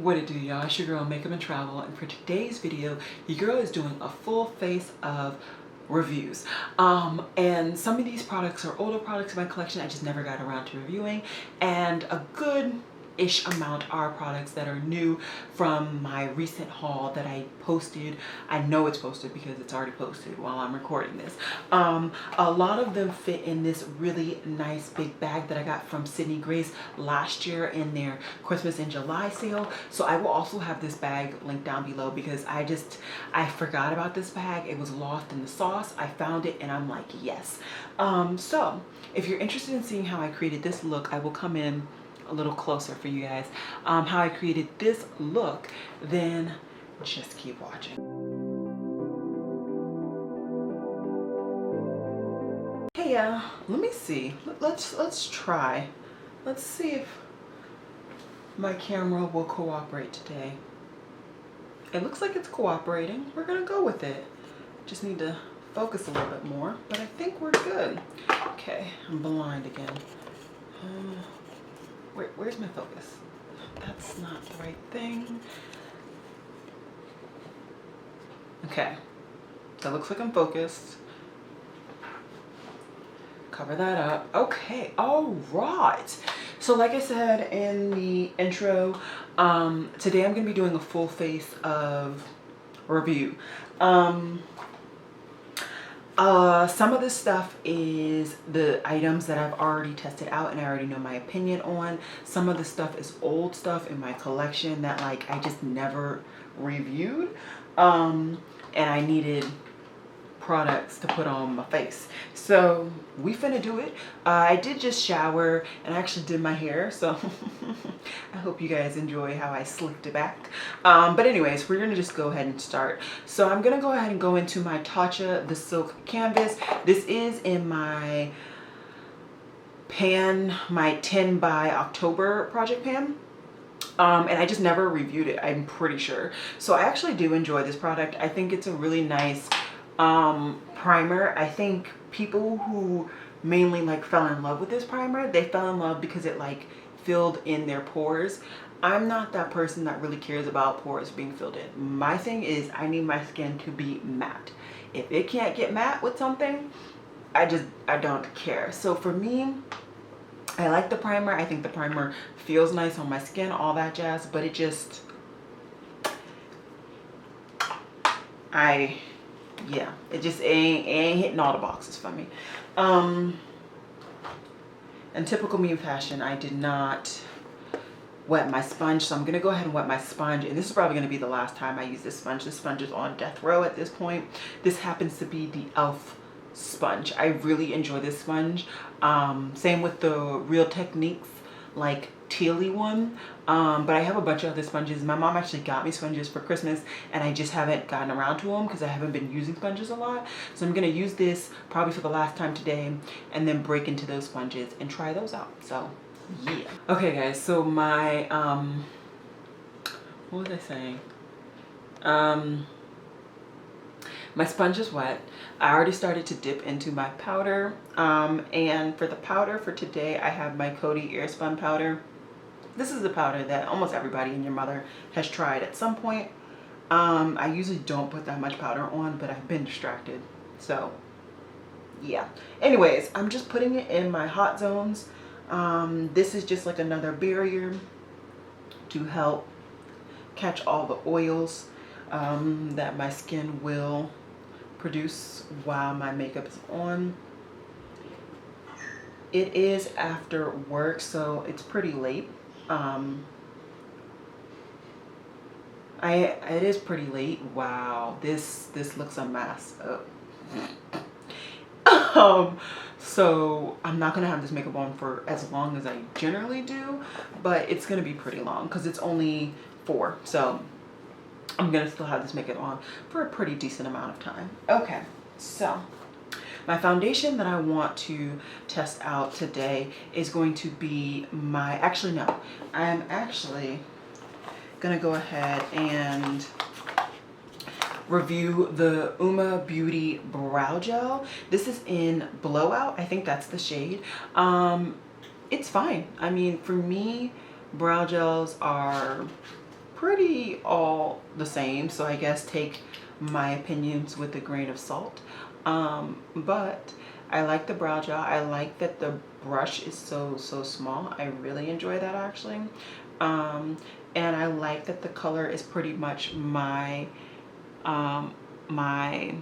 What it do, y'all? It's your girl Makeup and Travel, and for today's video your girl is doing a full face of reviews. And some of these products are older products in my collection I just never got around to reviewing, and a good-ish amount are products that are new from my recent haul that I posted. I know it's posted because it's already posted while I'm recording this. A lot of them fit in this really nice big bag that I got from Sydney Grace last year in their Christmas in July sale. So I will also have this bag linked down below because I forgot about this bag. It was lost in the sauce. I found it and I'm like, yes. So if you're interested in seeing how I created this look, I will come in a little closer for you guys. How I created this look, then just keep watching. Hey, let me see. Let's try. Let's see if my camera will cooperate today. It looks like it's cooperating. We're gonna go with it. Just need to focus a little bit more, but I think we're good. Okay, I'm blind again. Where's my focus? That's not the right thing. Okay, that looks like I'm focused. Cover that up. Okay, all right. So like I said in the intro, today I'm gonna be doing a full face of review. Some of this stuff is the items that I've already tested out and I already know my opinion on. Some of the stuff is old stuff in my collection that like I just never reviewed. And I needed products to put on my face. So we finna do it. I did just shower and I actually did my hair, so I hope you guys enjoy how I slicked it back. But anyways, we're gonna just go ahead and start. So I'm gonna go ahead and go into my Tatcha the Silk Canvas. This is in my pan, my 10 by October project pan. And I just never reviewed it, I'm pretty sure. So I actually do enjoy this product. I think it's a really nice primer. I think people who mainly like fell in love with this primer, they fell in love because it like filled in their pores. I'm not that person that really cares about pores being filled in. My thing is I need my skin to be matte. If it can't get matte with something, I don't care. So for me, I like the primer. I think the primer feels nice on my skin, all that jazz, but it just, yeah, it just ain't hitting all the boxes for me. In typical me fashion, I did not wet my sponge, so I'm gonna go ahead and wet my sponge, and this is probably gonna be the last time I use this sponge. This sponge is on death row at this point. This happens to be the e.l.f. sponge. I really enjoy this sponge. Same with the Real Techniques like tealy one, but I have a bunch of other sponges. My mom actually got me sponges for Christmas and I just haven't gotten around to them because I haven't been using sponges a lot. So I'm gonna use this probably for the last time today and then break into those sponges and try those out. So yeah. Okay guys, so my what was I saying? My sponge is wet. I already started to dip into my powder, and for the powder for today I have my Coty Airspun powder. This is the powder that almost everybody and your mother has tried at some point. I usually don't put that much powder on, but I've been distracted, so yeah. Anyways, I'm just putting it in my hot zones. This is just like another barrier to help catch all the oils that my skin will produce while my makeup is on. It is after work, so it's pretty late. It is pretty late. Wow, this looks a mess. So I'm not gonna have this makeup on for as long as I generally do, but it's gonna be pretty long because it's only 4, so I'm gonna still have this makeup on for a pretty decent amount of time. Okay, so my foundation that I want to test out today is going to be my, actually no, I'm actually gonna go ahead and review the Uma Beauty Brow Gel. This is in Blowout. I think that's the shade. It's fine. I mean, for me, brow gels are pretty all the same, so I guess take my opinions with a grain of salt. But I like the brow gel. I like that the brush is so small. I really enjoy that actually. And I like that the color is pretty much my my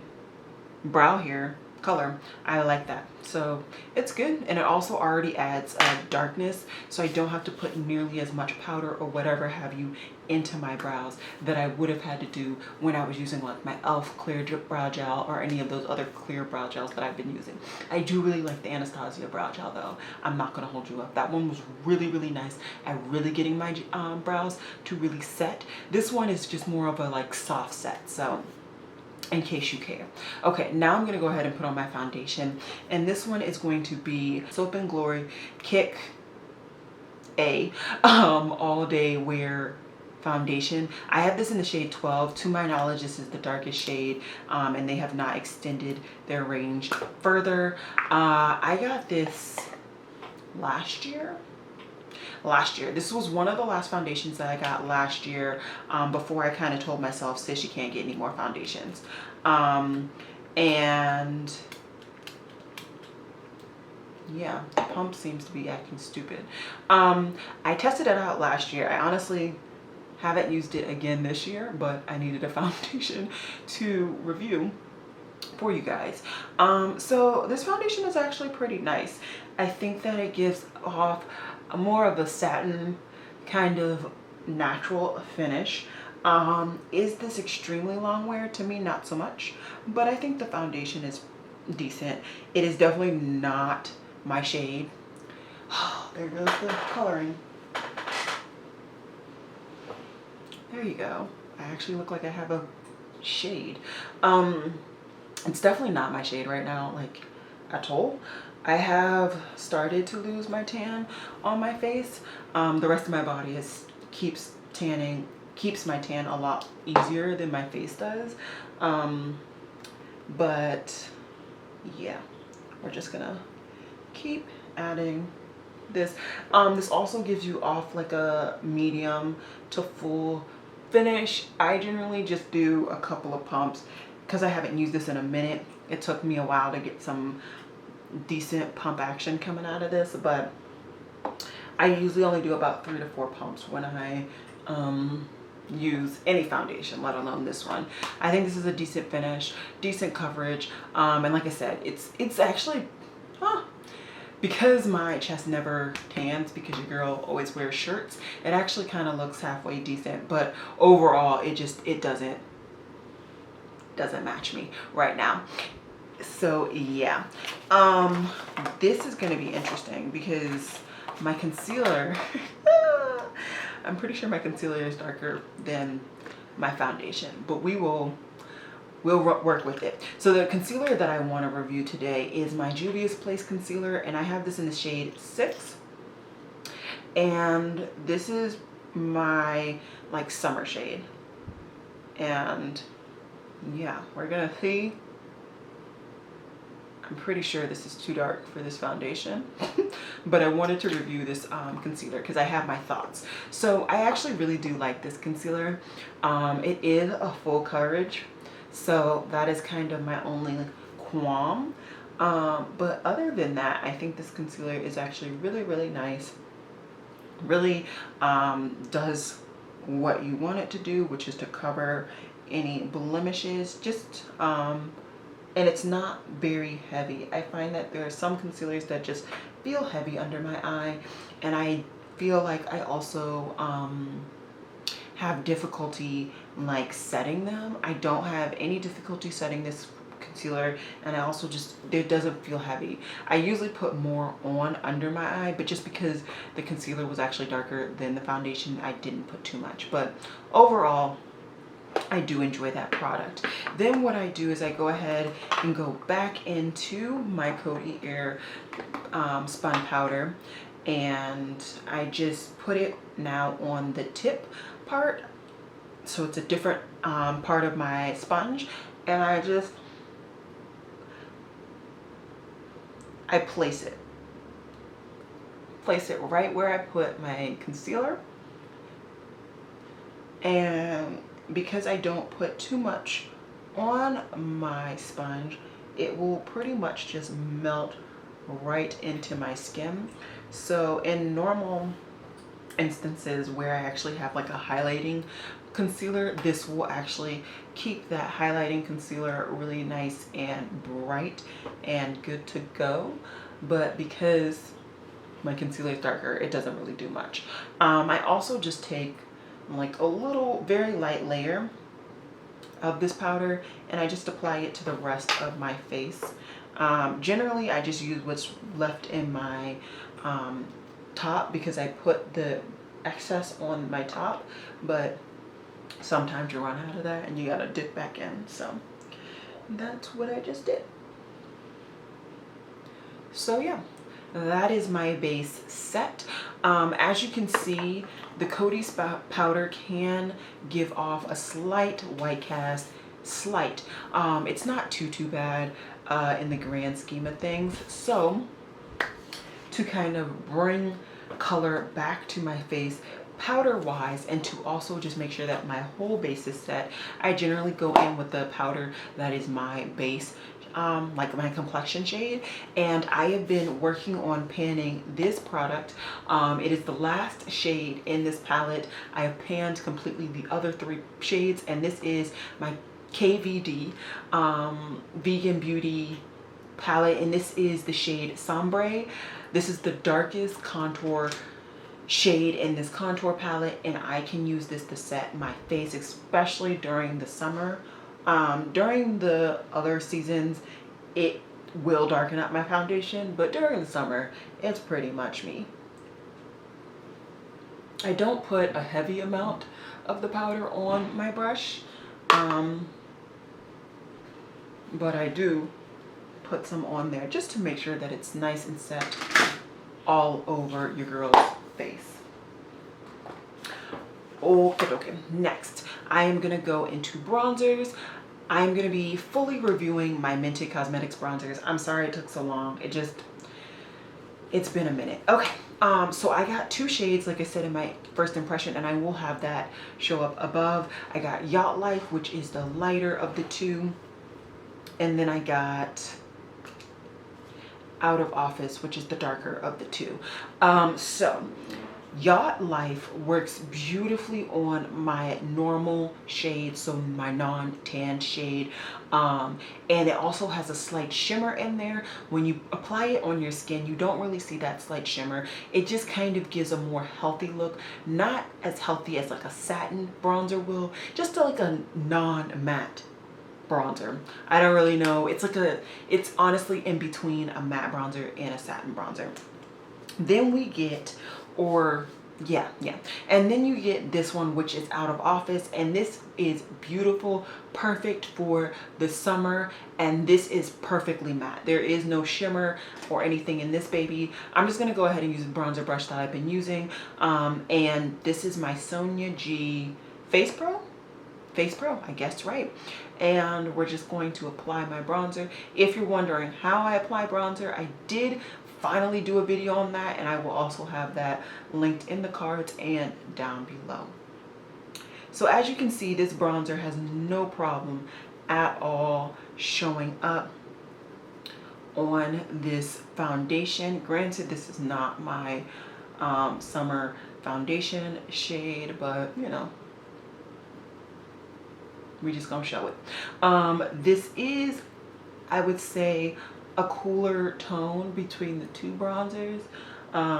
brow hair color. I like that, so it's good. And it also already adds darkness, so I don't have to put nearly as much powder or whatever have you into my brows that I would have had to do when I was using like my e.l.f. clear brow gel or any of those other clear brow gels that I've been using. I do really like the Anastasia brow gel though. I'm not gonna hold you up. That one was really nice at really getting my brows to really set. This one is just more of a like soft set, so in case you care. Okay, now I'm gonna go ahead and put on my foundation, and this one is going to be Soap and Glory Kick A All Day Wear foundation. I have this in the shade 12. To my knowledge, this is the darkest shade, and they have not extended their range further. I got this last year. This was one of the last foundations that I got last year, before I kind of told myself, sis, you can't get any more foundations. And yeah, the pump seems to be acting stupid. I tested it out last year. I honestly haven't used it again this year, but I needed a foundation to review for you guys. So this foundation is actually pretty nice. I think that it gives off more of a satin kind of natural finish. Is this extremely long wear? To me, not so much, but I think the foundation is decent. It is definitely not my shade. There goes the coloring. There you go. I actually look like I have a shade. It's definitely not my shade right now, like at all. I have started to lose my tan on my face. The rest of my body keeps my tan a lot easier than my face does. But yeah, we're just gonna keep adding this. This also gives you off like a medium to full finish. I generally just do a couple of pumps because I haven't used this in a minute. It took me a while to get some decent pump action coming out of this, but I usually only do about 3 to 4 pumps when I use any foundation, let alone this one. I think this is a decent finish, decent coverage, and like I said, it's actually because my chest never tans, because your girl always wears shirts, it actually kind of looks halfway decent, but overall it doesn't match me right now. So yeah, this is going to be interesting because my concealer I'm pretty sure my concealer is darker than my foundation, but we'll work with it. So the concealer that I want to review today is my Juvia's Place concealer, and I have this in the shade 6, and this is my like summer shade. And yeah, we're gonna see. I'm pretty sure this is too dark for this foundation, but I wanted to review this concealer because I have my thoughts. So I actually really do like this concealer. It is a full coverage, so that is kind of my only qualm. But other than that, I think this concealer is actually really nice. Really does what you want it to do, which is to cover any blemishes. Just and it's not very heavy. I find that there are some concealers that just feel heavy under my eye, and I feel like I also have difficulty like setting them. I don't have any difficulty setting this concealer, and I also it doesn't feel heavy. I usually put more on under my eye, but just because the concealer was actually darker than the foundation, I didn't put too much. But overall, I do enjoy that product. Then what I do is I go ahead and go back into my Coty Air spun powder, and I just put it now on the tip part, so it's a different part of my sponge, and I place it right where I put my concealer, And because I don't put too much on my sponge, it will pretty much just melt right into my skin. So in normal instances where I actually have like a highlighting concealer, this will actually keep that highlighting concealer really nice and bright and good to go. But because my concealer is darker, it doesn't really do much. I also just take like a little very light layer of this powder and I just apply it to the rest of my face. Generally I just use what's left in my top because I put the excess on my top, but sometimes you run out of that and you gotta dip back in. So that's what I just did. So yeah, that is my base set. As you can see, the Coty's powder can give off a slight white cast, slight. It's not too bad in the grand scheme of things. So to kind of bring color back to my face powder wise, and to also just make sure that my whole base is set, I generally go in with the powder that is my base, like my complexion shade. And I have been working on panning this product. It is the last shade in this palette. I have panned completely the other 3 shades, and this is my KVD Vegan Beauty palette, and this is the shade Sombre. This is the darkest contour shade in this contour palette, and I can use this to set my face, especially during the summer. During the other seasons it will darken up my foundation, but during the summer it's pretty much me. I don't put a heavy amount of the powder on my brush, but I do put some on there just to make sure that it's nice and set all over your girl's face. Okay, Next, I am gonna go into bronzers. I'm gonna be fully reviewing my Minted Cosmetics bronzers. I'm sorry it took so long. It's been a minute. Okay, so I got 2 shades, like I said in my first impression, and I will have that show up above. I got Yacht Life, which is the lighter of the 2, and then I got Out of Office, which is the darker of the 2. So Yacht Life works beautifully on my normal shade, so my non-tan shade, and it also has a slight shimmer in there. When you apply it on your skin, you don't really see that slight shimmer. It just kind of gives a more healthy look, not as healthy as like a satin bronzer will, just like a non-matte bronzer. I don't really know. It's honestly in between a matte bronzer and a satin bronzer. Then we get, and then you get this one, which is Out of Office, and this is beautiful, perfect for the summer, and this is perfectly matte. There is no shimmer or anything in this baby. I'm just gonna go ahead and use the bronzer brush that I've been using, and this is my Sonia G Face Pro, I guess, right? And we're just going to apply my bronzer. If you're wondering how I apply bronzer, I did finally do a video on that, and I will also have that linked in the cards and down below. So as you can see, this bronzer has no problem at all showing up on this foundation. Granted, this is not my summer foundation shade, but you know, we just gonna show it. This is, I would say, a cooler tone between the 2 bronzers.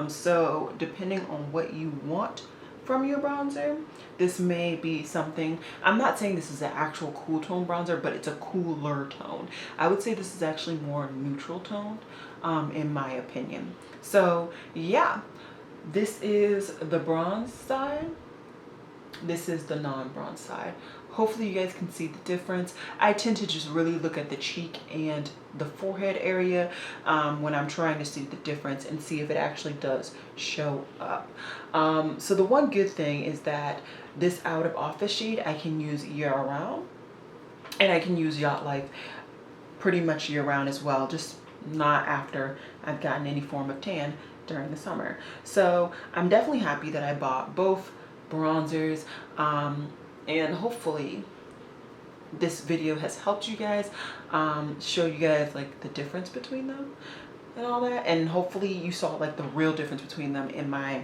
So depending on what you want from your bronzer, this may be something. I'm not saying this is an actual cool tone bronzer, but it's a cooler tone. I would say this is actually more neutral toned, in my opinion. So yeah, this is the bronze side. This is the non-bronze side. Hopefully you guys can see the difference. I tend to just really look at the cheek and the forehead area when I'm trying to see the difference and see if it actually does show up. So the one good thing is that this Out of Office shade I can use year round, and I can use Yacht Life pretty much year round as well, just not after I've gotten any form of tan during the summer. So I'm definitely happy that I bought both bronzers, and hopefully this video has helped you guys, show you guys like the difference between them and all that, and hopefully you saw like the real difference between them in my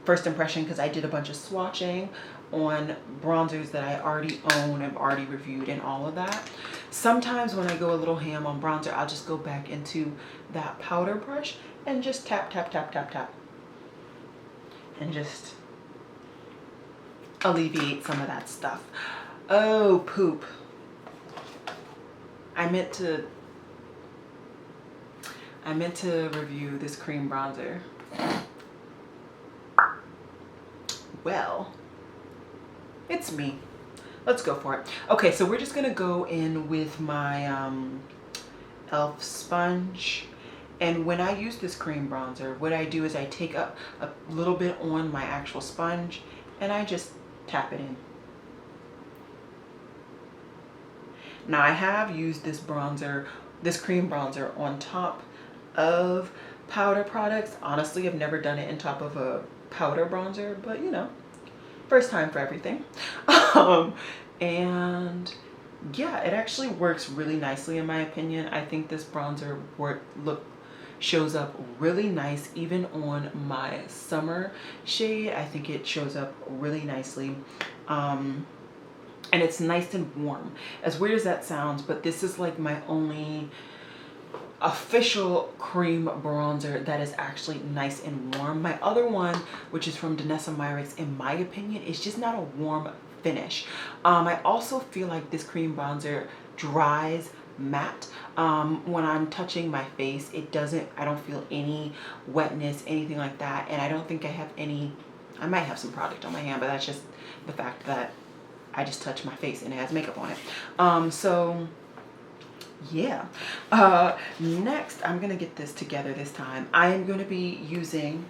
first impression, because I did a bunch of swatching on bronzers that I already own, I've already reviewed and all of that. Sometimes when I go a little ham on bronzer, I'll just go back into that powder brush and just tap, tap, tap, tap, tap, and just alleviate some of that stuff. Oh, poop. I meant to review this cream bronzer. Well, it's me. Let's go for it. Okay, so we're just gonna go in with my e.l.f. sponge. And when I use this cream bronzer, what I do is I take up a little bit on my actual sponge and I just tap it in. Now I have used this bronzer, this cream bronzer on top of powder products. Honestly, I've never done it on top of a powder bronzer, but you know, first time for everything. And yeah, it actually works really nicely in my opinion. I think this bronzer shows up really nice even on my summer shade. I think it shows up really nicely. And it's nice and warm. As weird as that sounds, but this is like my only official cream bronzer that is actually nice and warm. My other one, which is from Danessa Myricks, in my opinion, is just not a warm finish. I also feel like this cream bronzer dries matte. When I'm touching my face, I don't feel any wetness, anything like that. And I don't think I have any, I might have some product on my hand, but that's just the fact that I just touched my face and it has makeup on it. So yeah. Next, I'm gonna get this together this time. I am gonna be using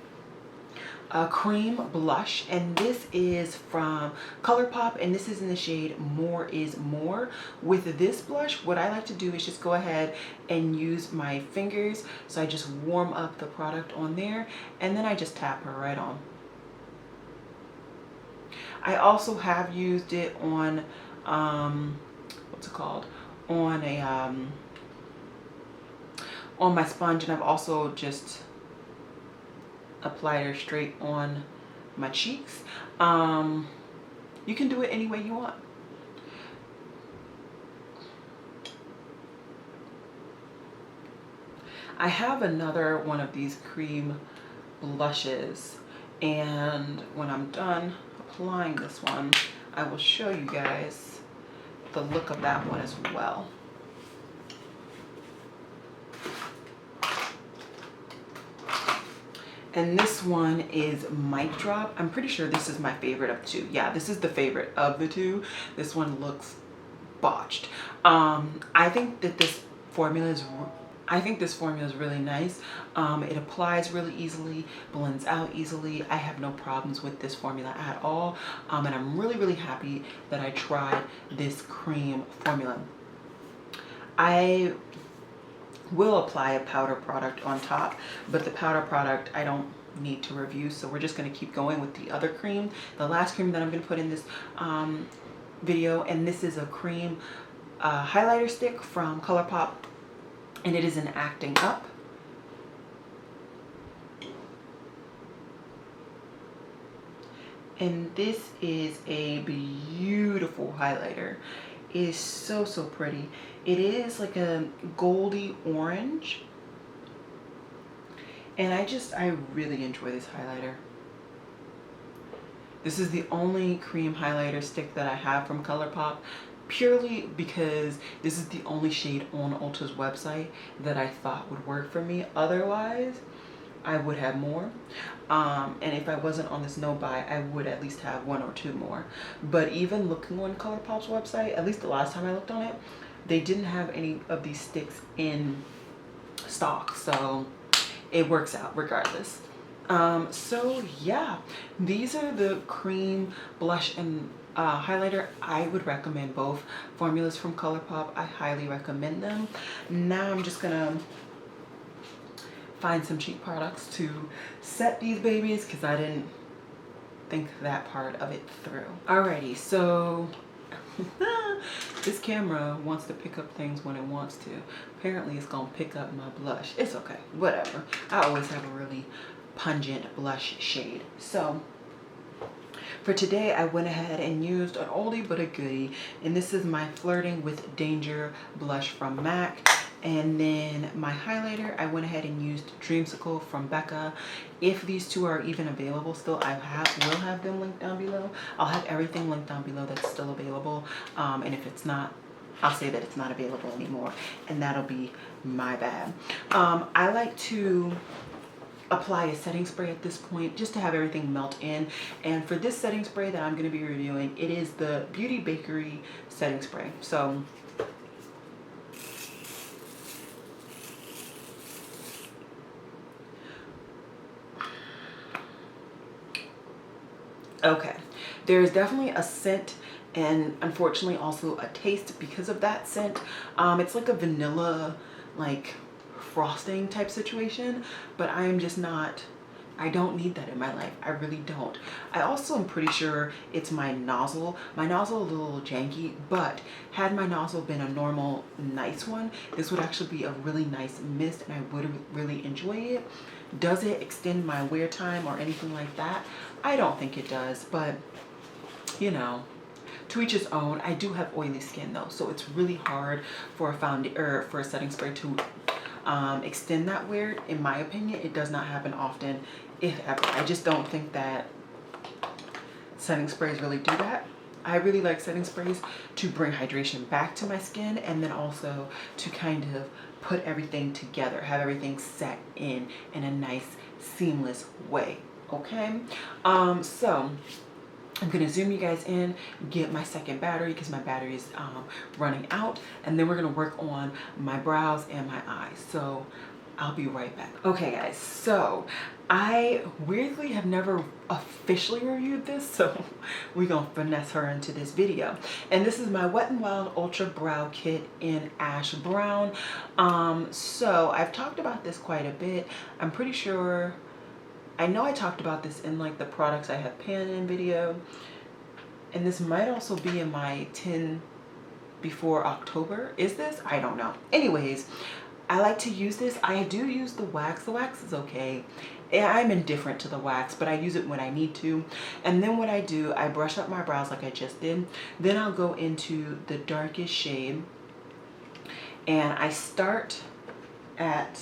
a cream blush, and this is from ColourPop, and this is in the shade More Is More. With this blush, what I like to do is just go ahead and use my fingers. So I just warm up the product on there, and then I just tap her right on. I also have used it on, what's it called? On a, on my sponge, and I've also just applied her straight on my cheeks. You can do it any way you want. I have another one of these cream blushes, and when I'm done applying this one, I will show you guys the look of that one as well. And this one is Mic Drop. I'm pretty sure this is my favorite of the two. Yeah, this is the favorite of the two. This one looks botched. I think that this formula is really nice. It applies really easily, blends out easily. I have no problems with this formula at all. And I'm really, really happy that I tried this cream formula. I will apply a powder product on top, but the powder product I don't need to review, so we're just going to keep going with the other cream, the last cream that I'm going to put in this video. And this is a cream highlighter stick from ColourPop, and it is in Acting Up. And this is a beautiful highlighter. It is so, so pretty. It is like a goldy orange. And I really enjoy this highlighter. This is the only cream highlighter stick that I have from ColourPop, purely because this is the only shade on Ulta's website that I thought would work for me. Otherwise, I would have more. And if I wasn't on this no buy, I would at least have one or two more. But even looking on ColourPop's website, at least the last time I looked on it, they didn't have any of these sticks in stock. So it works out regardless. So yeah, these are the cream blush and highlighter. I would recommend both formulas from ColourPop. I highly recommend them. Now I'm just gonna find some cheap products to set these babies, because I didn't think that part of it through. Alrighty, so this camera wants to pick up things when it wants to. Apparently it's gonna pick up my blush. It's okay, whatever. I always have a really pungent blush shade. So for today, I went ahead and used an oldie but a goodie, and this is my Flirting with Danger blush from MAC. And then my highlighter, I went ahead and used Dreamsicle from Becca. If these two are even available still, will have them linked down below. I'll have everything linked down below that's still available. And if it's not, I'll say that it's not available anymore, and that'll be my bad. I like to apply a setting spray at this point just to have everything melt in. And for this setting spray that I'm going to be reviewing, it is the Beauty Bakery setting spray. So okay, there's definitely a scent and unfortunately also a taste because of that scent. It's like a vanilla, like frosting type situation, but I am just not, I don't need that in my life. I really don't. I also am pretty sure it's my nozzle. My nozzle is a little janky, but had my nozzle been a normal nice one, this would actually be a really nice mist and I would really enjoy it. Does it extend my wear time or anything like that? I don't think it does, but you know, to each his own. I do have oily skin though, so it's really hard for a setting spray to extend that wear. In my opinion, it does not happen often, if ever. I just don't think that setting sprays really do that. I really like setting sprays to bring hydration back to my skin, and then also to kind of put everything together, have everything set in a nice seamless way. Okay, so I'm gonna zoom you guys in, get my second battery because my battery is running out, and then we're gonna work on my brows and my eyes. So I'll be right back. Okay guys, so I weirdly have never officially reviewed this, so we're gonna finesse her into this video. And this is my Wet n Wild Ultra Brow Kit in Ash Brown. So I've talked about this quite a bit. I'm pretty sure, I know I talked about this in like the products I have pan in video, and this might also be in my 10 before October. Is this? I don't know. Anyways, I like to use this. I do use the wax. The wax is okay. I'm indifferent to the wax, but I use it when I need to. And then what I do, I brush up my brows like I just did. Then I'll go into the darkest shade, and I start at,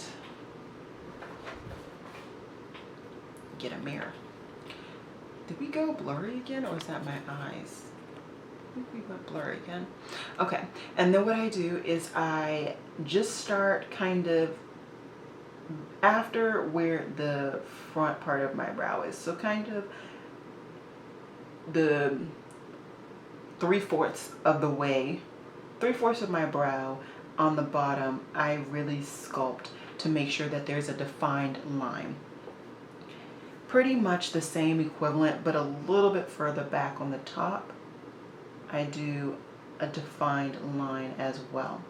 get a mirror. Did we go blurry again, or is that my eyes? I think we went blurry again. Okay, and then what I do is I just start kind of after where the front part of my brow is. So kind of the 3/4 of the way, 3/4 of my brow on the bottom, I really sculpt to make sure that there's a defined line. Pretty much the same equivalent, but a little bit further back on the top, I do a defined line as well.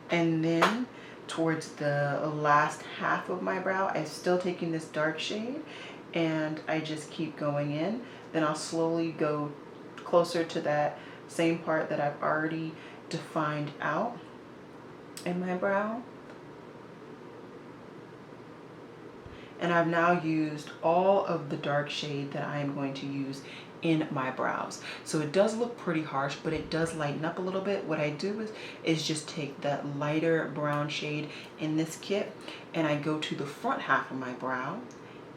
And then towards the last half of my brow, I'm still taking this dark shade, and I just keep going in. Then I'll slowly go closer to that same part that I've already defined out in my brow. And I've now used all of the dark shade that I am going to use in my brows. So it does look pretty harsh, but it does lighten up a little bit. What I do is just take that lighter brown shade in this kit, and I go to the front half of my brow,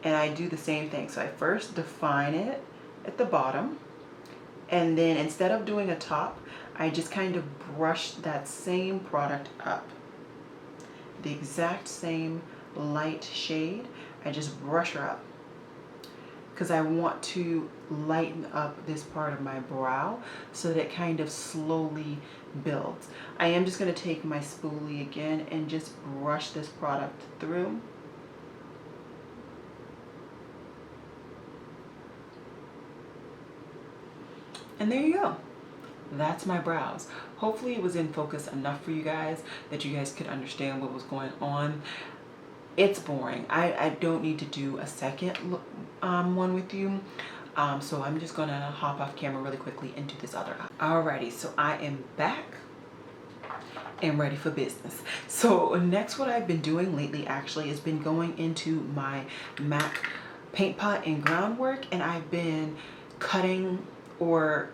and I do the same thing. So I first define it at the bottom, and then instead of doing a top, I just kind of brush that same product up. The exact same light shade, I just brush her up because I want to lighten up this part of my brow so that it kind of slowly builds. I am just going to take my spoolie again and just brush this product through. And there you go. That's my brows. Hopefully it was in focus enough for you guys that you guys could understand what was going on. it's boring. I don't need to do a second one with you. So I'm just gonna hop off camera really quickly and do this other eye. Alrighty, so I am back and ready for business. So next, what I've been doing lately actually has been going into my MAC paint pot and groundwork, and I've been cutting or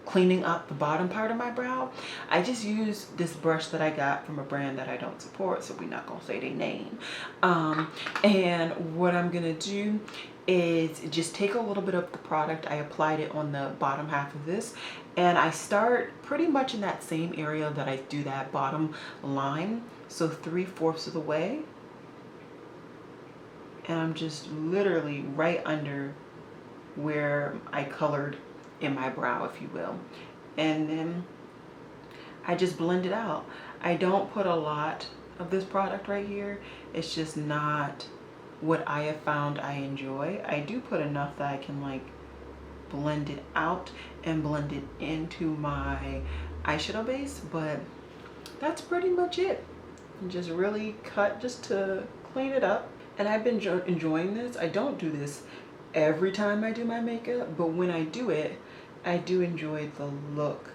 cleaning up the bottom part of my brow. I just use this brush that I got from a brand that I don't support, so we're not gonna say their name. And what I'm gonna do is just take a little bit of the product. I applied it on the bottom half of this, and I start pretty much in that same area that I do that bottom line, so 3/4 of the way, and I'm just literally right under where I colored in my brow, if you will, and then I just blend it out. I don't put a lot of this product right here. It's just not what I have found I enjoy. I do put enough that I can like blend it out and blend it into my eyeshadow base, but that's pretty much it. And just really cut just to clean it up. And I've been enjoying this. I don't do this every time I do my makeup, but when I do it, I do enjoy the look.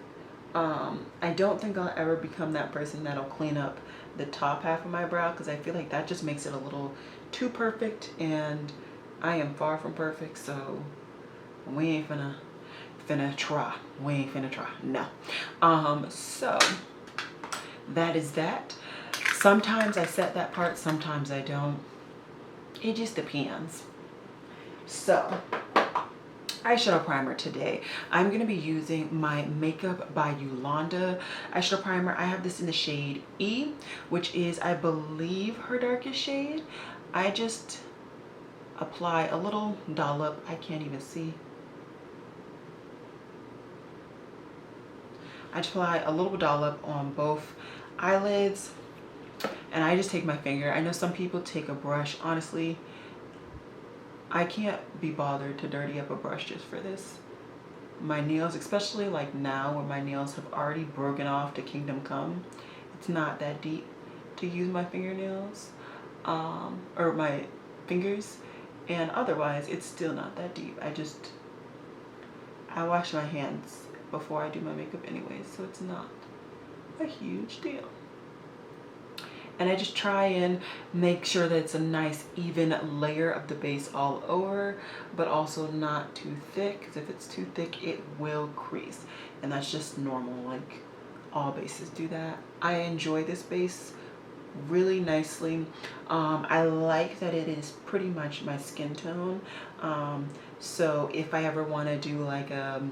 I don't think I'll ever become that person that'll clean up the top half of my brow, because I feel like that just makes it a little too perfect, and I am far from perfect, so we ain't finna try. We ain't finna try, no. So that is that. Sometimes I set that part, sometimes I don't. It just depends. So eyeshadow primer today. I'm going to be using my Makeup by Yolanda eyeshadow primer. I have this in the shade E, which is, I believe, her darkest shade. I just apply a little dollop. I can't even see. I just apply a little dollop on both eyelids, and I just take my finger. I know some people take a brush. Honestly, I can't be bothered to dirty up a brush just for this. My nails, especially like now where my nails have already broken off to Kingdom Come, it's not that deep to use my fingernails, or my fingers, and otherwise it's still not that deep. I wash my hands before I do my makeup anyway, so it's not a huge deal. And I just try and make sure that it's a nice even layer of the base all over, but also not too thick, because if it's too thick it will crease, and that's just normal, like all bases do that. I enjoy this base really nicely. I like that it is pretty much my skin tone, so if I ever want to do like a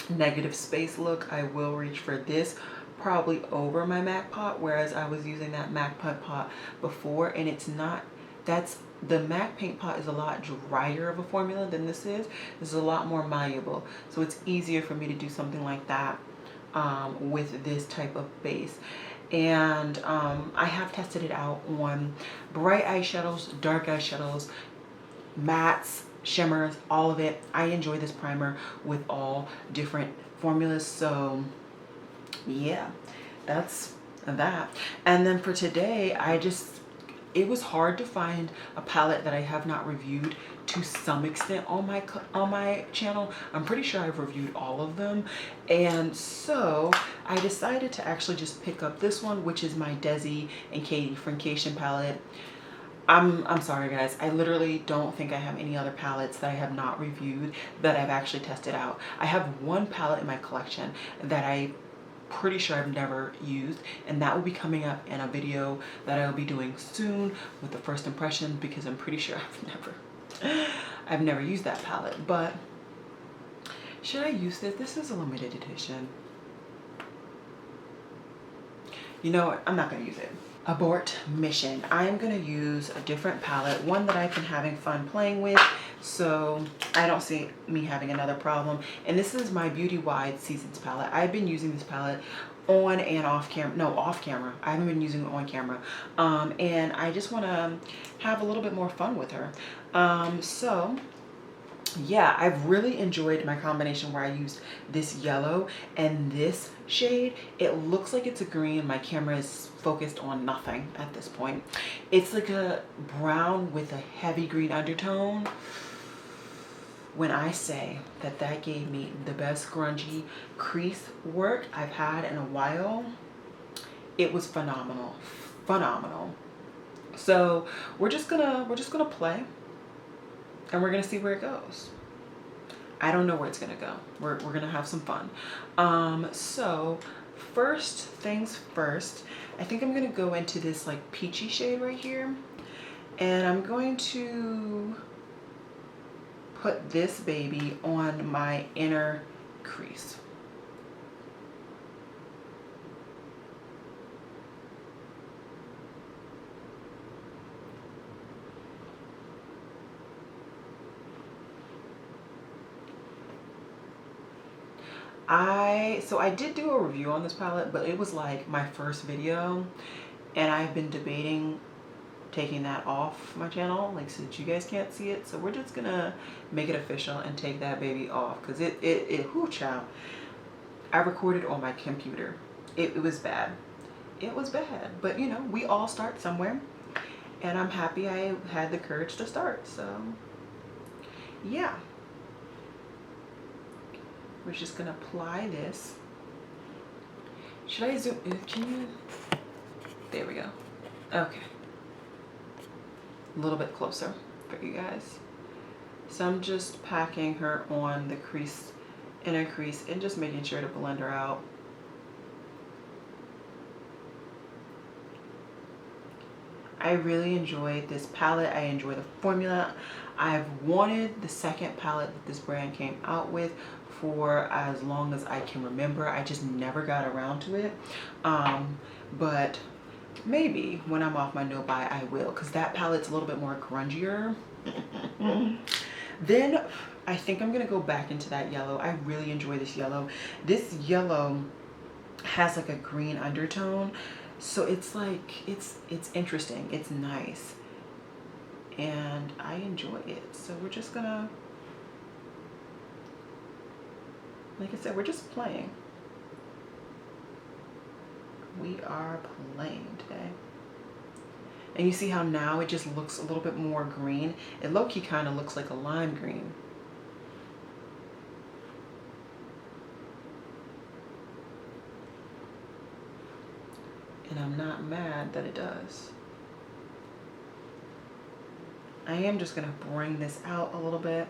negative space look, I will reach for this probably over my MAC pot, whereas I was using that MAC pot before, and it's not, the MAC paint pot is a lot drier of a formula than this is. This is a lot more malleable, so it's easier for me to do something like that with this type of base. And I have tested it out on bright eyeshadows, dark eyeshadows, mattes, shimmers, all of it. I enjoy this primer with all different formulas, so yeah, that's that. And then for today, it was hard to find a palette that I have not reviewed to some extent on my channel. I'm pretty sure I've reviewed all of them, and so I decided to actually just pick up this one, which is my Desi and Katie Frinkation palette. I'm sorry guys, I literally don't think I have any other palettes that I have not reviewed that I've actually tested out. I have one palette in my collection that I'm pretty sure I've never used, and that will be coming up in a video that I'll be doing soon with the first impressions, because I'm pretty sure I've never used that palette. But should I use this? This is a limited edition. You know what? I'm not gonna use it. Abort mission. I'm gonna use a different palette, one that I've been having fun playing with, so I don't see me having another problem. And this is my Beauty Wide Seasons palette. I've been using this palette on and off camera. No, off camera. I haven't been using it on camera. And I just want to have a little bit more fun with her. So yeah, I've really enjoyed my combination where I used this yellow and this shade. It looks like it's a green. My camera is focused on nothing at this point. It's like a brown with a heavy green undertone. When I say that that gave me the best grungy crease work I've had in a while, it was phenomenal, phenomenal. So we're just gonna play, and we're gonna see where it goes. I don't know where it's gonna go. We're gonna have some fun. So first things first, I think I'm gonna go into this like peachy shade right here, and I'm going to put this baby on my inner crease. So I did do a review on this palette, but it was like my first video, and I've been debating taking that off my channel, like, so that you guys can't see it. So we're just gonna make it official and take that baby off, because whoo child, I recorded on my computer. It was bad. It was bad, but you know, we all start somewhere, and I'm happy I had the courage to start. So yeah, we're just gonna apply this. Should I zoom in? Can you? There we go. Okay. A little bit closer for you guys. So I'm just packing her on the crease, inner crease, and just making sure to blend her out. I really enjoyed this palette. I enjoy the formula. I've wanted the second palette that this brand came out with for as long as I can remember. I just never got around to it. But maybe when I'm off my no buy, I will, because that palette's a little bit more grungier. Then I think I'm gonna go back into that yellow. I really enjoy this yellow. This yellow has like a green undertone, so it's like it's interesting, it's nice, and I enjoy it. So we're just gonna, like I said, we're just playing. We are playing today. And you see how now it just looks a little bit more green. It low-key kind of looks like a lime green. And I'm not mad that it does. I am just gonna bring this out a little bit.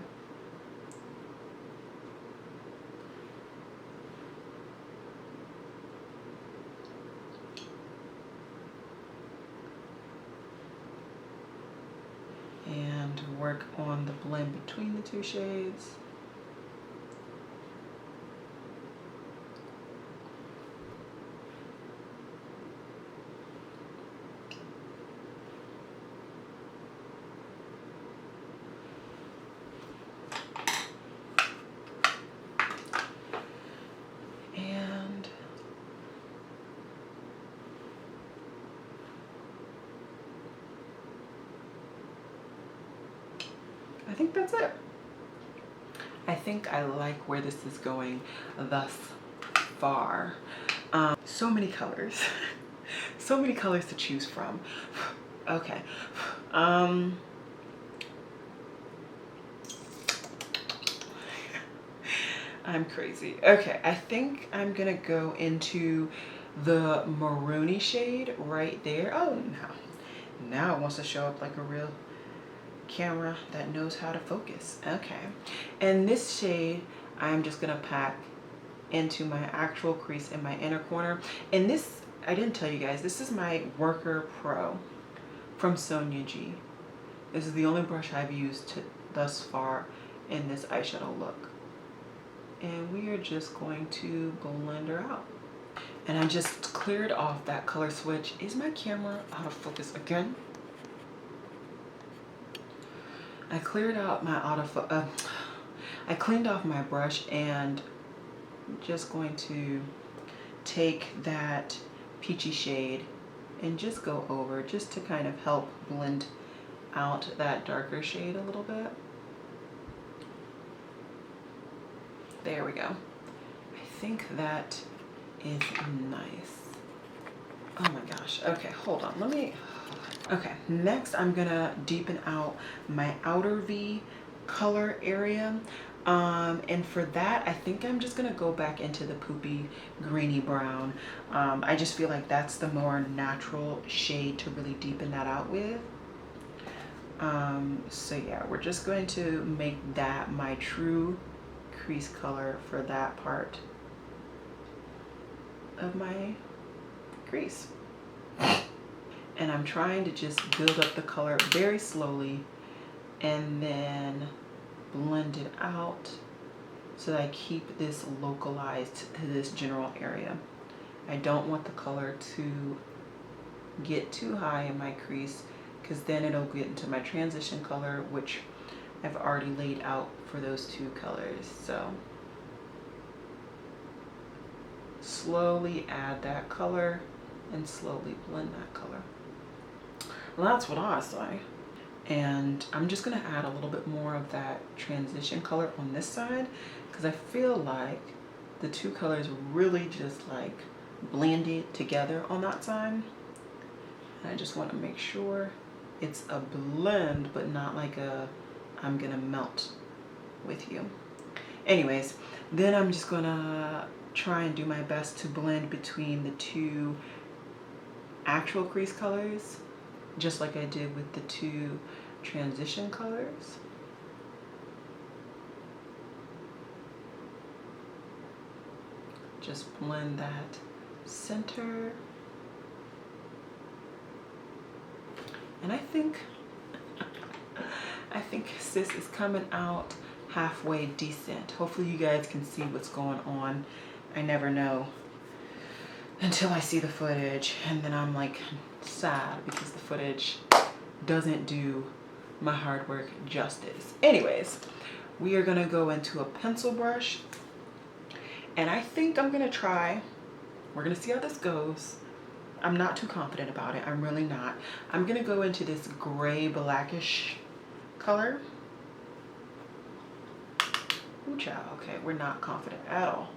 And work on the blend between the two shades. And I think that's it. I think I like where this is going thus far. So many colors. So many colors to choose from. Okay. I'm crazy. Okay, I think I'm gonna go into the maroony shade right there. Oh, now it wants to show up like a real camera that knows how to focus. Okay, and this shade I'm just gonna pack into my actual crease in my inner corner. And this, I didn't tell you guys, this is my Worker Pro from Sonia G. This is the only brush I've used thus far in this eyeshadow look. And we are just going to blend her out. And I just cleared off that color switch. Is my camera out of focus again? I cleared out my I cleaned off my brush, and I'm just going to take that peachy shade and just go over, just to kind of help blend out that darker shade a little bit. There we go. I think that is nice. Oh my gosh. Okay, hold on. Okay, next I'm gonna deepen out my outer V color area. And for that, I think I'm just gonna go back into the poopy greeny brown. I just feel like that's the more natural shade to really deepen that out with. So yeah, we're just going to make that my true crease color for that part of my crease. And I'm trying to just build up the color very slowly and then blend it out so that I keep this localized to this general area. I don't want the color to get too high in my crease because then it'll get into my transition color, which I've already laid out for those two colors. So slowly add that color and slowly blend that color. Well, that's what I say. And I'm just gonna add a little bit more of that transition color on this side because I feel like the two colors really just like blended together on that side. And I just want to make sure it's a blend, but not like a I'm gonna melt with you. Anyways, then I'm just gonna try and do my best to blend between the two actual crease colors, just like I did with the two transition colors. Just blend that center. And I think sis is coming out halfway decent. Hopefully you guys can see what's going on. I never know until I see the footage, and then I'm like sad because the footage doesn't do my hard work justice. Anyways, we are gonna go into a pencil brush, and I think I'm gonna try, we're gonna see how this goes. I'm not too confident about it. I'm really not. I'm gonna go into this gray blackish color. Ooh, child. Okay, we're not confident at all.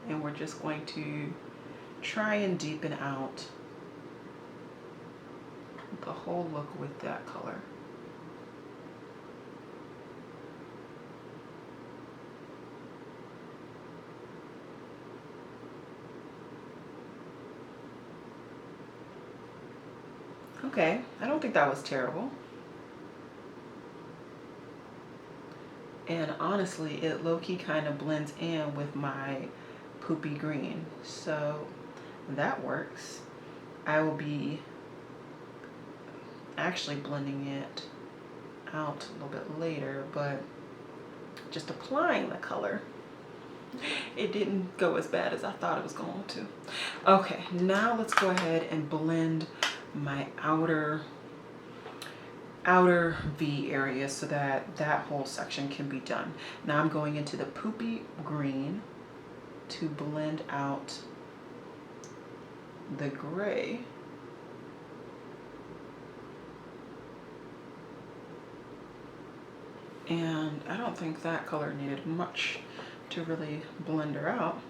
And we're just going to try and deepen out the whole look with that color. Okay, I don't think that was terrible. And honestly, it low-key kind of blends in with my poopy green. So that works. I will be actually blending it out a little bit later, but just applying the color, it didn't go as bad as I thought it was going to. Okay, now let's go ahead and blend my outer V area so that that whole section can be done. Now I'm going into the poopy green to blend out the gray. And I don't think that color needed much to really blend her out.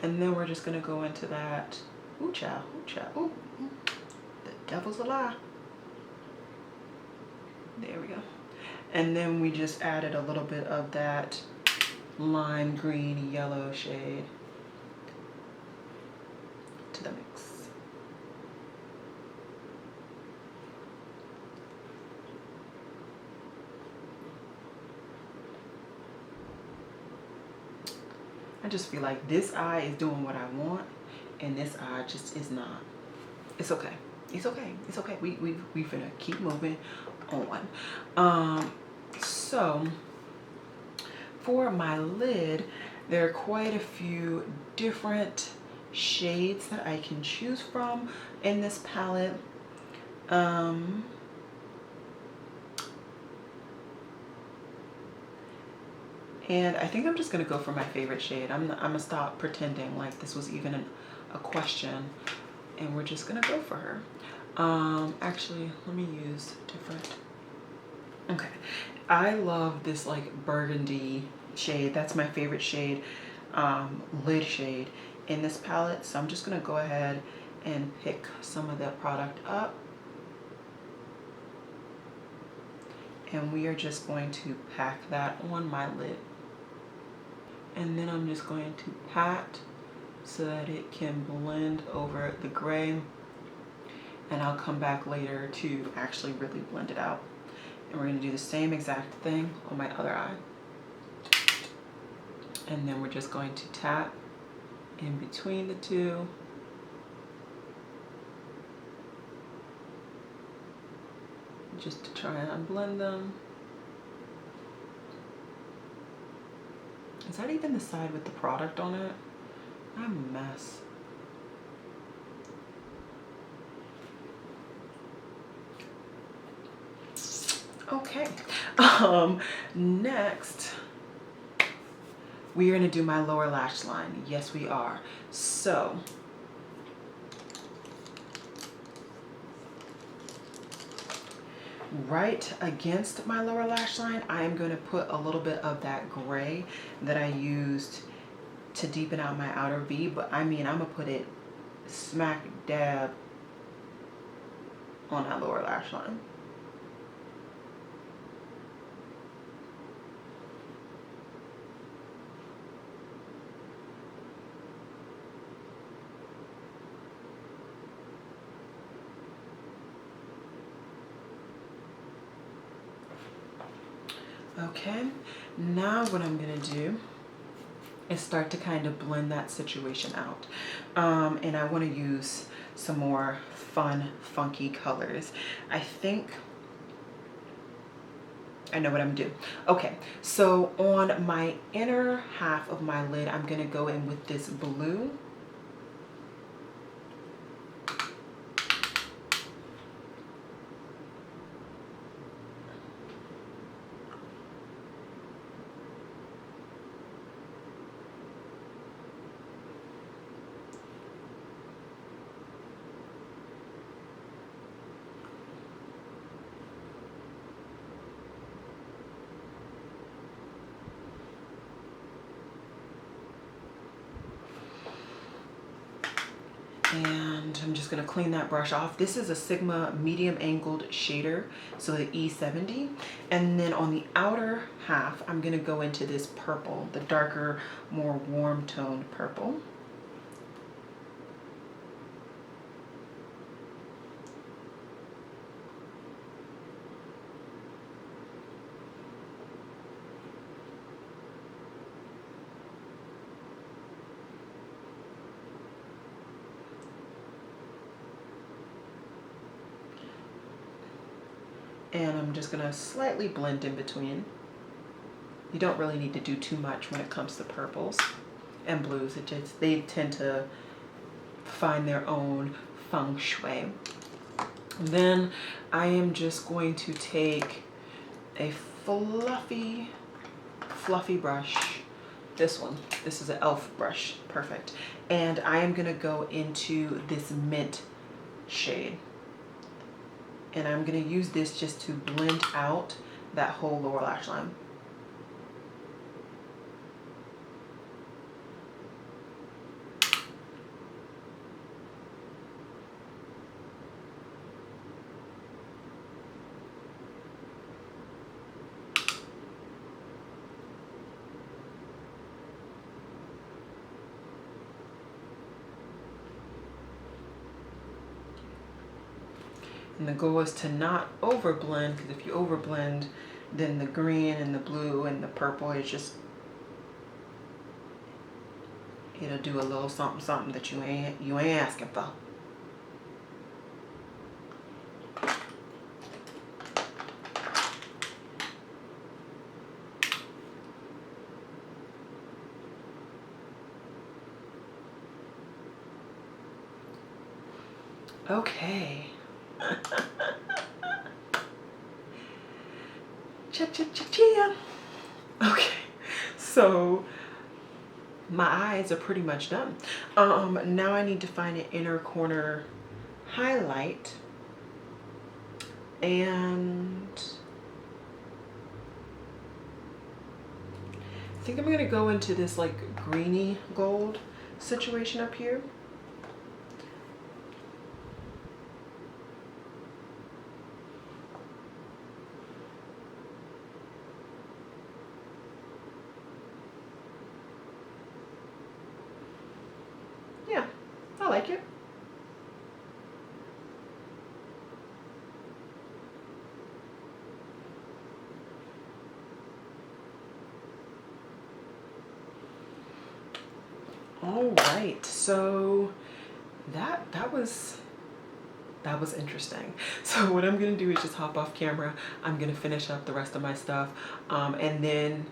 And then we're just gonna go into that, ooh child, ooh, the devil's a lie. There we go. And then we just added a little bit of that lime green yellow shade to the mix. I just feel like this eye is doing what I want and this eye just is not. It's okay. It's okay. It's okay. We finna keep moving on. So for my lid, there are quite a few different shades that I can choose from in this palette. And I think I'm just gonna go for my favorite shade. I'm gonna stop pretending like this was even a question, and we're just gonna go for her. Actually, let me use different. Okay, I love this like burgundy shade. That's my favorite shade, lid shade in this palette. So I'm just gonna go ahead and pick some of that product up. And we are just going to pack that on my lid. And then I'm just going to pat so that it can blend over the gray. And I'll come back later to actually really blend it out. And we're gonna do the same exact thing on my other eye. And then we're just going to tap in between the two. Just to try and blend them. Is that even the side with the product on it? I'm a mess. Okay, next we are gonna do my lower lash line. Yes, we are. So right against my lower lash line, I am going to put a little bit of that gray that I used to deepen out my outer V, but I mean, I'm gonna put it smack dab on that lower lash line. Okay, now what I'm gonna do is start to kind of blend that situation out. And I wanna use some more fun, funky colors. I think I know what I'm gonna do. Okay, so on my inner half of my lid, I'm gonna go in with this blue. And I'm just gonna clean that brush off. This is a Sigma medium angled shader, so the E70. And then on the outer half, I'm gonna go into this purple, the darker, more warm toned purple. And I'm just gonna slightly blend in between. You don't really need to do too much when it comes to purples and blues. They tend to find their own feng shui. And then I am just going to take a fluffy brush. This one, this is an e.l.f. brush, perfect. And I am gonna go into this mint shade. And I'm gonna use this just to blend out that whole lower lash line. And the goal is to not overblend, because if you overblend, then the green and the blue and the purple is just, it'll do a little something something that you ain't asking for. Okay. Cha-cha-cha-cha. Okay, so my eyes are pretty much done. Now I need to find an inner corner highlight, and think I'm gonna go into this like greeny gold situation up here. Yeah, I like it. All right, so that was interesting. So what I'm gonna do is just hop off camera. I'm gonna finish up the rest of my stuff, and then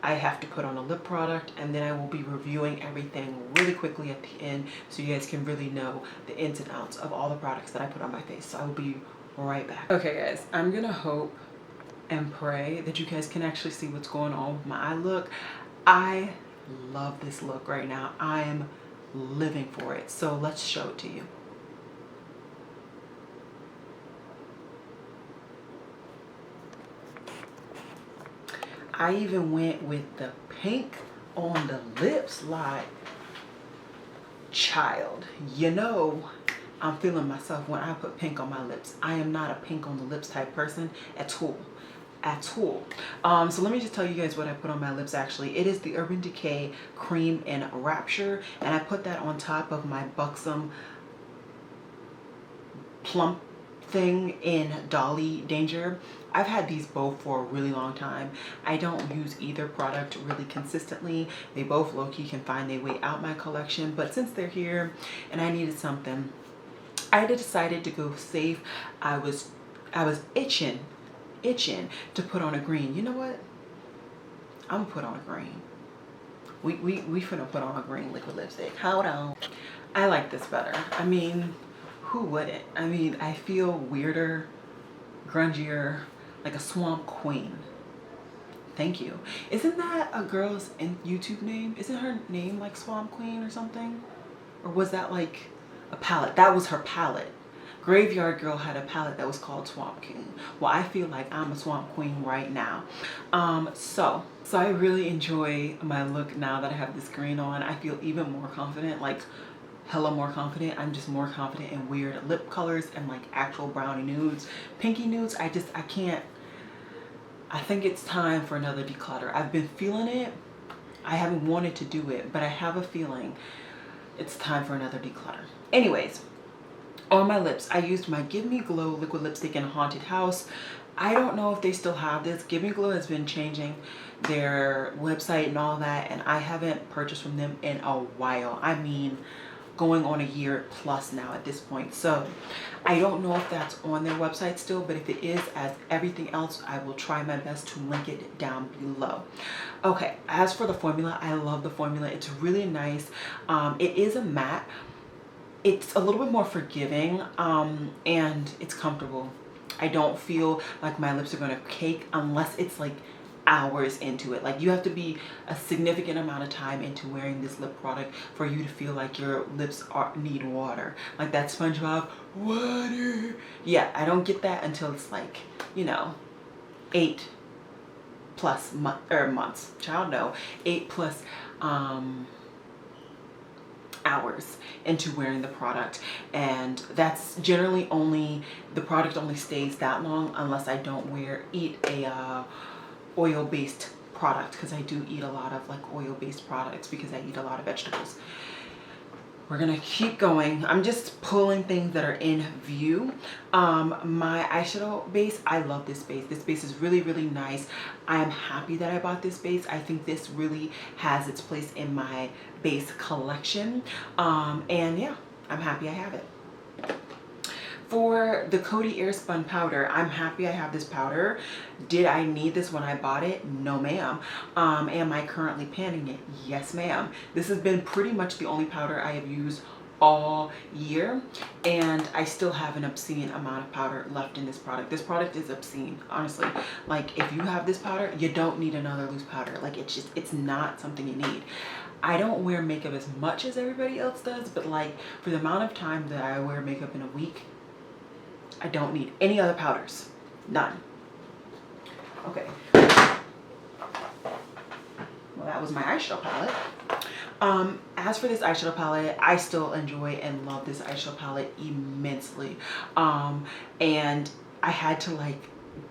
I have to put on a lip product, and then I will be reviewing everything really quickly at the end so you guys can really know the ins and outs of all the products that I put on my face. So I will be right back. Okay guys, I'm gonna hope and pray that you guys can actually see what's going on with my eye look. I love this look right now. I am living for it. So let's show it to you. I even went with the pink on the lips, like, child, you know, I'm feeling myself when I put pink on my lips. I am not a pink on the lips type person at all. So let me just tell you guys what I put on my lips. Actually, it is the Urban Decay Cream and Rapture, and I put that on top of my Buxom plump thing in Dolly Danger. I've had these both for a really long time. I don't use either product really consistently. They both low-key can find their way out my collection, but since they're here and I needed something, I decided to go safe. I was itching to put on a green. You know what? I'm gonna put on a green. We finna put on a green liquid lipstick. Hold on. I like this better. I mean, who wouldn't? I mean, I feel weirder, grungier, like a swamp queen. Thank you. Isn't that a girl's YouTube name? Isn't her name like Swamp Queen or something? Or was that like a palette? That was her palette. Graveyard Girl had a palette that was called Swamp King. Well, I feel like I'm a Swamp Queen right now. So I really enjoy my look now that I have this green on. I feel even more confident, like hella more confident. I'm just more confident in weird lip colors and like actual brownie nudes, pinky nudes. I can't. I think it's time for another declutter. I've been feeling it. I haven't wanted to do it, but I have a feeling it's time for another declutter. Anyways, on my lips, I used my Give Me Glow liquid lipstick in Haunted House. I don't know if they still have this. Give Me Glow has been changing their website and all that, and I haven't purchased from them in a while. I mean, going on a year plus now at this point. So I don't know if that's on their website still, but if it is, as everything else, I will try my best to link it down below. Okay, as for the formula, I love the formula. It's really nice. It is a matte. It's a little bit more forgiving, and it's comfortable. I don't feel like my lips are gonna cake unless it's like hours into it. Like, you have to be a significant amount of time into wearing this lip product for you to feel like your lips need water, like that SpongeBob water. Yeah, I don't get that until it's like, you know, 8+ months, child, no, 8+ hours into wearing the product. And that's generally only, the product only stays that long unless I don't eat a oil-based product, because I do eat a lot of like oil-based products because I eat a lot of vegetables. We're gonna keep going. I'm just pulling things that are in view. My eyeshadow base, I love this base. This base is really, really nice. I am happy that I bought this base. I think this really has its place in my base collection. And yeah, I'm happy I have it. For the Coty Airspun powder, I'm happy I have this powder. Did I need this when I bought it? No, ma'am. Am I currently panning it? Yes, ma'am. This has been pretty much the only powder I have used all year, and I still have an obscene amount of powder left in this product. This product is obscene, honestly. Like, if you have this powder, you don't need another loose powder. Like, it's not something you need. I don't wear makeup as much as everybody else does, but like, for the amount of time that I wear makeup in a week, I don't need any other powders. None. Okay. Well, that was my eyeshadow palette. As for this eyeshadow palette, I still enjoy and love this eyeshadow palette immensely. And I had to like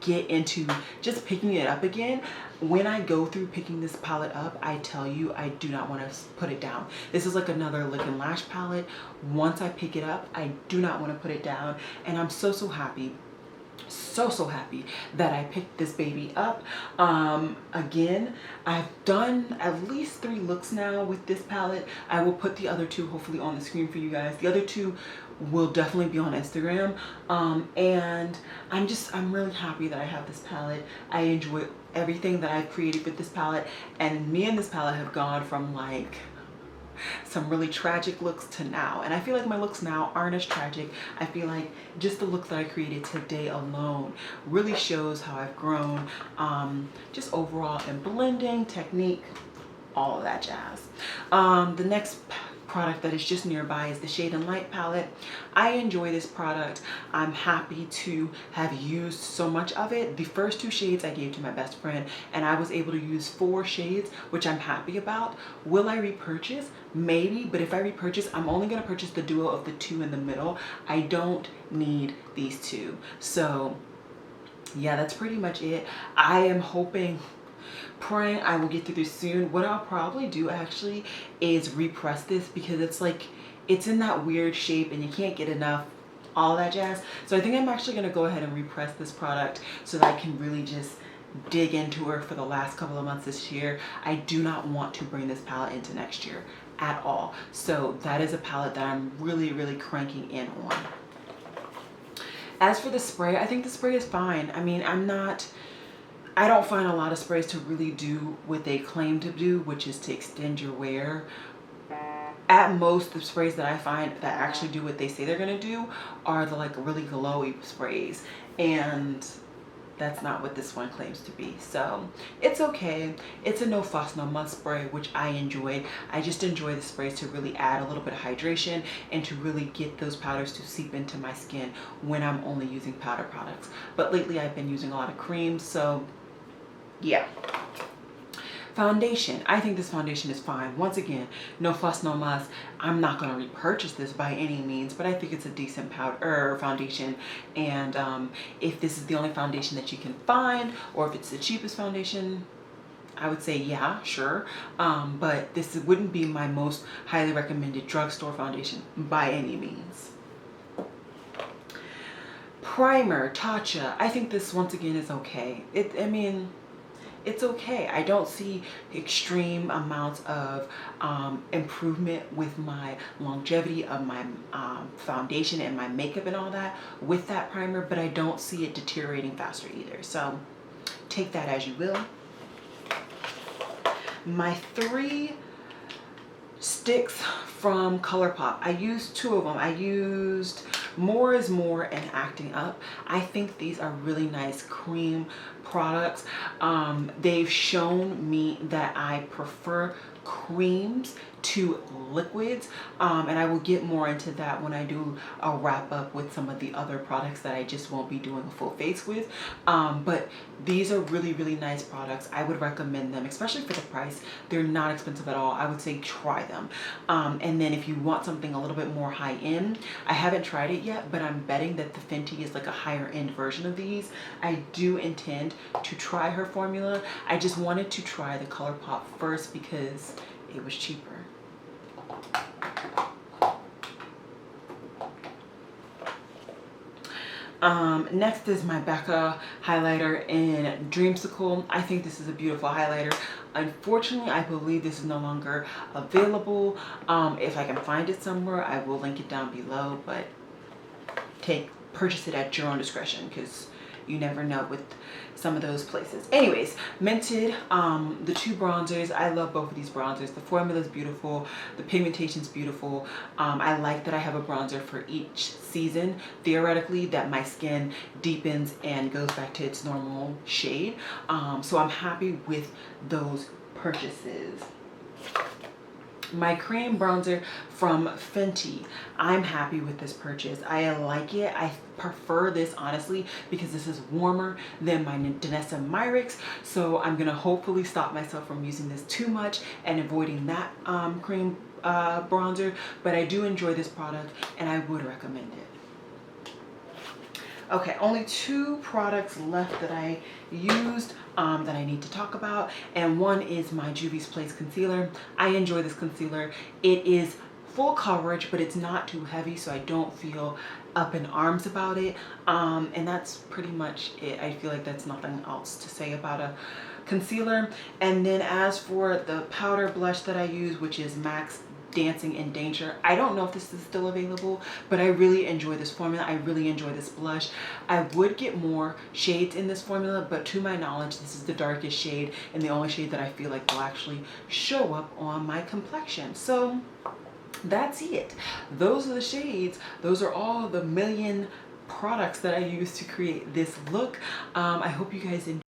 get into just picking it up again. When I go through picking this palette up, I tell you, I do not want to put it down. This is like another lip and lash palette. Once I pick it up, I do not want to put it down. And I'm so happy, so happy that I picked this baby up. Again, I've done at least 3 looks now with this palette. I will put the other 2 hopefully on the screen for you guys. The other 2 will definitely be on Instagram. And I'm really happy that I have this palette. I enjoy everything that I've created with this palette, and me and this palette have gone from like some really tragic looks to now, and I feel like my looks now aren't as tragic. I feel like just the look that I created today alone really shows how I've grown, just overall in blending technique, all of that jazz. The next product that is just nearby is the Shade and Light palette. I enjoy this product. I'm happy to have used so much of it. The first 2 shades I gave to my best friend, and I was able to use 4 shades, which I'm happy about. Will I repurchase? Maybe, but if I repurchase, I'm only going to purchase the duo of the 2 in the middle. I don't need these 2. So yeah, that's pretty much it. I am hoping, praying I will get through this soon. What I'll probably do actually is repress this, because it's like, it's in that weird shape and you can't get enough, all that jazz. So I think I'm actually going to go ahead and repress this product so that I can really just dig into her for the last couple of months this year. I do not want to bring this palette into next year at all. So that is a palette that I'm really cranking in on. As for the spray, I think the spray is fine. I mean, I don't find a lot of sprays to really do what they claim to do, which is to extend your wear. At most, the sprays that I find that actually do what they say they're gonna do are the like really glowy sprays, and that's not what this one claims to be. So it's okay. It's a no fuss, no muss spray, which I enjoy. I just enjoy the sprays to really add a little bit of hydration and to really get those powders to seep into my skin when I'm only using powder products. But lately I've been using a lot of creams, so yeah. Foundation. I think this foundation is fine. Once again, no fuss, no muss. I'm not going to repurchase this by any means, but I think it's a decent powder foundation. And if this is the only foundation that you can find, or if it's the cheapest foundation, I would say yeah, sure. But this wouldn't be my most highly recommended drugstore foundation by any means. Primer, Tatcha. I think this once again is okay. I mean, it's okay. I don't see extreme amounts of improvement with my longevity of my foundation and my makeup and all that with that primer, but I don't see it deteriorating faster either. So take that as you will. My 3 sticks from ColourPop. I used 2 of them. I used More is More and Acting Up. I think these are really nice cream products. They've shown me that I prefer creams to liquids, and I will get more into that when I do a wrap up with some of the other products that I just won't be doing a full face with. But these are really nice products. I would recommend them, especially for the price. They're not expensive at all. I would say try them. And then if you want something a little bit more high end, I haven't tried it yet, but I'm betting that the Fenty is like a higher end version of these. I do intend to try her formula. I just wanted to try the ColourPop first because it was cheaper. Next is my Becca highlighter in Dreamsicle. I think this is a beautiful highlighter. Unfortunately, I believe this is no longer available. If I can find it somewhere, I will link it down below, but purchase it at your own discretion, because you never know with some of those places. Anyways, Mented, the 2 bronzers. I love both of these bronzers. The formula is beautiful. The pigmentation is beautiful. I like that I have a bronzer for each season, theoretically, that my skin deepens and goes back to its normal shade. So I'm happy with those purchases. My cream bronzer from Fenty. I'm happy with this purchase. I like it. I prefer this honestly because this is warmer than my Danessa Myricks. So I'm gonna hopefully stop myself from using this too much and avoiding that cream bronzer. But I do enjoy this product and I would recommend it. Okay, only 2 products left that I used that I need to talk about, and one is my Juvia's Place concealer. I enjoy this concealer. It is full coverage, but it's not too heavy, so I don't feel up in arms about it. And that's pretty much it. I feel like that's nothing else to say about a concealer. And then as for the powder blush that I use, which is MAC's Dancing in Danger. I don't know if this is still available, but I really enjoy this formula. I really enjoy this blush. I would get more shades in this formula, but to my knowledge, this is the darkest shade and the only shade that I feel like will actually show up on my complexion. So that's it. Those are the shades. Those are all the million products that I use to create this look. I hope you guys enjoy